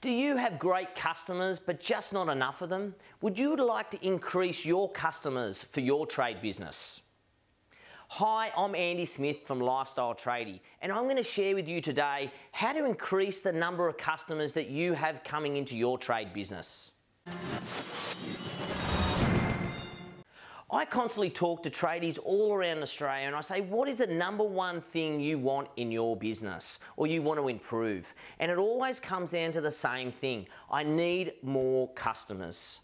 Do you have great customers but just not enough of them? Would you like to increase your customers for your trade business? Hi, I'm Andy Smith from Lifestyle Tradie, and I'm going to share with you today how to increase the number of customers that you have coming into your trade business. I constantly talk to tradies all around Australia and I say, what is the number one thing you want in your business or you want to improve? And it always comes down to the same thing. I need more customers.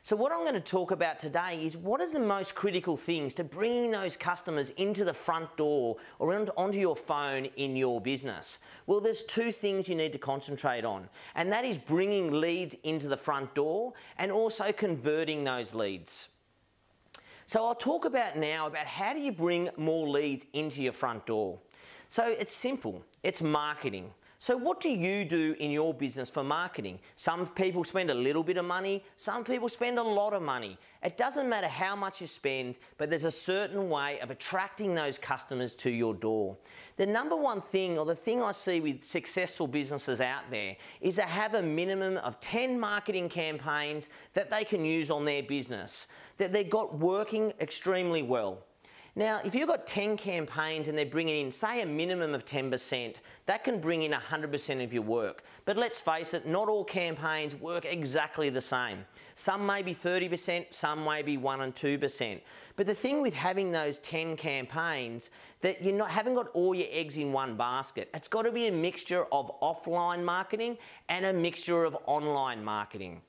So what I'm going to talk about today is what is the most critical things to bringing those customers into the front door or onto your phone in your business. Well, there's two things you need to concentrate on, and that is bringing leads into the front door and also converting those leads. So I'll talk about now about how do you bring more leads into your front door. So it's simple, it's marketing. So what do you do in your business for marketing? Some people spend a little bit of money, some people spend a lot of money. It doesn't matter how much you spend, but there's a certain way of attracting those customers to your door. The number one thing, or the thing I see with successful businesses out there, is to have a minimum of 10 marketing campaigns that they can use on their business, that they've got working extremely well. Now, if you've got 10 campaigns and they're bringing in, say, a minimum of 10%, that can bring in 100% of your work. But let's face it, not all campaigns work exactly the same. Some may be 30%, some may be 1 and 2%. But the thing with having those 10 campaigns, that you haven't got all your eggs in one basket. It's got to be a mixture of offline marketing and a mixture of online marketing.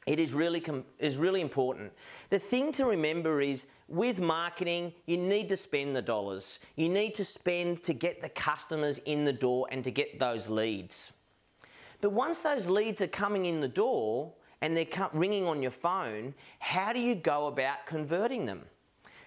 It is really important. The thing to remember is with marketing, you need to spend the dollars. You need to spend to get the customers in the door and to get those leads. But once those leads are coming in the door and they're ringing on your phone, how do you go about converting them?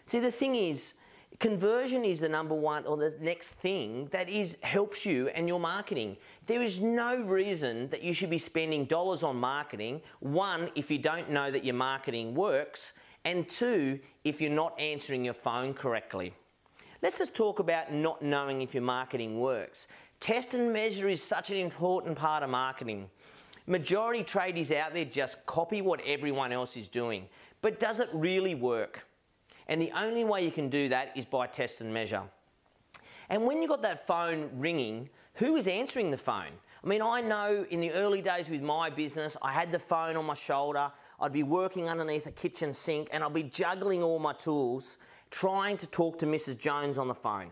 See, the thing is, conversion is the number one, or the next thing that helps you and your marketing. There is no reason that you should be spending dollars on marketing. One, if you don't know that your marketing works, and two, if you're not answering your phone correctly. Let's just talk about not knowing if your marketing works. Test and measure is such an important part of marketing. Majority tradies out there just copy what everyone else is doing, but does it really work? And the only way you can do that is by test and measure. And when you've got that phone ringing, who is answering the phone? I mean, I know in the early days with my business, I had the phone on my shoulder, I'd be working underneath a kitchen sink and I'd be juggling all my tools, trying to talk to Mrs. Jones on the phone.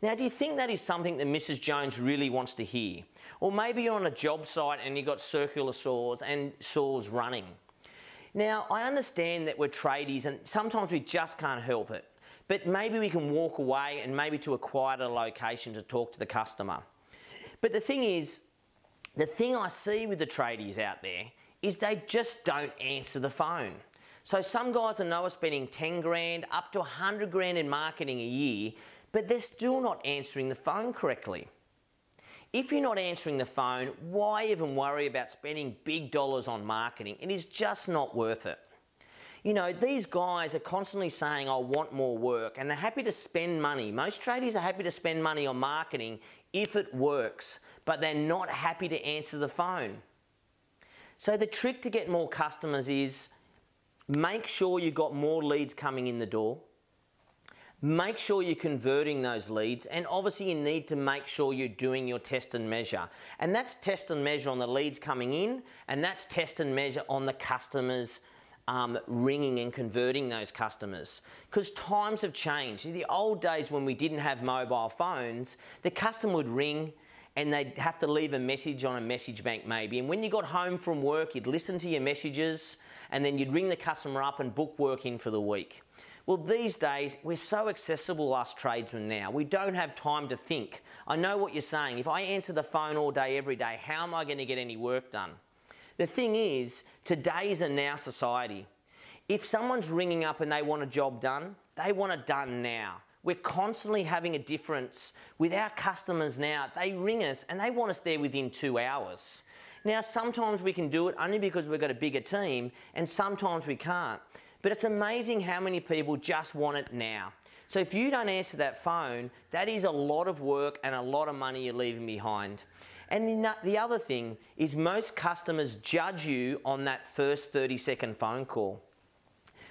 Now, do you think that is something that Mrs. Jones really wants to hear? Or maybe you're on a job site and you've got circular saws and saws running. Now, I understand that we're tradies and sometimes we just can't help it, but maybe we can walk away and maybe to a quieter location to talk to the customer. But the thing is, the thing I see with the tradies out there is they just don't answer the phone. So some guys I know are spending 10 grand up to 100 grand in marketing a year, but they're still not answering the phone correctly. If you're not answering the phone, why even worry about spending big dollars on marketing? It is just not worth it. You know, these guys are constantly saying, I want more work, and they're happy to spend money. Most tradies are happy to spend money on marketing if it works, but they're not happy to answer the phone. So the trick to get more customers is make sure you've got more leads coming in the door. Make sure you're converting those leads, and obviously you need to make sure you're doing your test and measure. And that's test and measure on the leads coming in, and that's test and measure on the customers ringing and converting those customers. Because times have changed. In the old days when we didn't have mobile phones, the customer would ring and they'd have to leave a message on a message bank maybe. And when you got home from work, you'd listen to your messages and then you'd ring the customer up and book work in for the week. Well, these days, we're so accessible, us tradesmen now. We don't have time to think. I know what you're saying. If I answer the phone all day, every day, how am I going to get any work done? The thing is, today is a now society. If someone's ringing up and they want a job done, they want it done now. We're constantly having a difference with our customers now. They ring us and they want us there within 2 hours. Now, sometimes we can do it only because we've got a bigger team, and sometimes we can't. But it's amazing how many people just want it now. So if you don't answer that phone, that is a lot of work and a lot of money you're leaving behind. And the other thing is most customers judge you on that first 30-second phone call.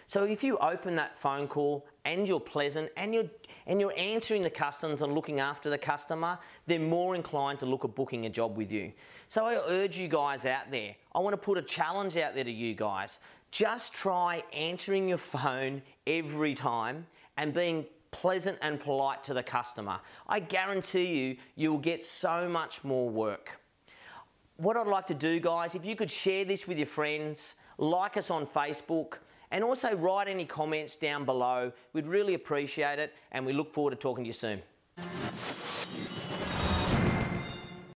So if you open that phone call and you're pleasant and you're answering the customers and looking after the customer, they're more inclined to look at booking a job with you. So I urge you guys out there, I want to put a challenge out there to you guys. Just try answering your phone every time and being pleasant and polite to the customer. I guarantee you, you'll get so much more work. What I'd like to do, guys, if you could share this with your friends, like us on Facebook, and also write any comments down below. We'd really appreciate it, and we look forward to talking to you soon.